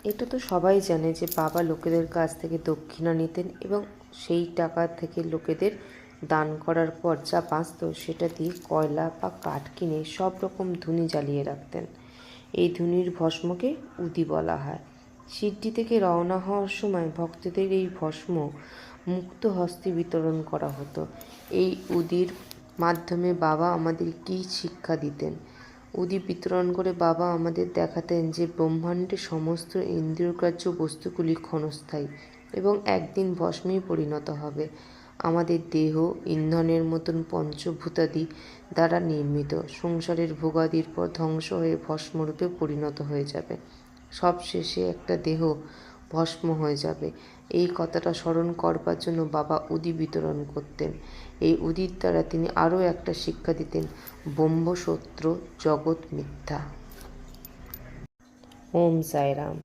এটা তো সবাই জানে যে বাবা লোকেদের কাছ থেকে দক্ষিণা নিতেন এবং সেই টাকা থেকে লোকেদের দান করার পর যা বাঁচত সেটা দিয়ে কয়লা বা কাঠ কিনে সব রকম ধুনি জ্বালিয়ে রাখতেন। এই ধুনির ভস্মকে উদি বলা হয়। সিদ্ধি থেকে রওনা হওয়ার সময় ভক্তদের এই ভস্ম মুক্ত হস্তে বিতরণ করা হতো। এই উদির মাধ্যমে বাবা আমাদের কী শিক্ষা দিতেন? উদি বিতরণ করে বাবা আমাদের দেখাতেন যে ব্রহ্মাণ্ডের সমস্ত ইন্দ্রিয়গ্রাহ্য বস্তুগুলি ক্ষণস্থায়ী এবং একদিন ভস্মেই পরিণত হবে। আমাদের দেহ ইন্ধনের মতন পঞ্চভূতাদি দ্বারা নির্মিত। সংসারের ভোগাদির পর ধ্বংস হয়ে ভস্মরূপে পরিণত হয়ে যাবে। সবশেষে একটা দেহ ভস্ম হয়ে যাবে। এই কথাটা স্মরণ করবার জন্য বাবা উদি বিতরণ করতেন। এই উদির দ্বারা তিনি আরও একটা শিক্ষা দিতেন, ব্রহ্ম সত্য, জগৎ মিথ্যা। ওম সাইরাম।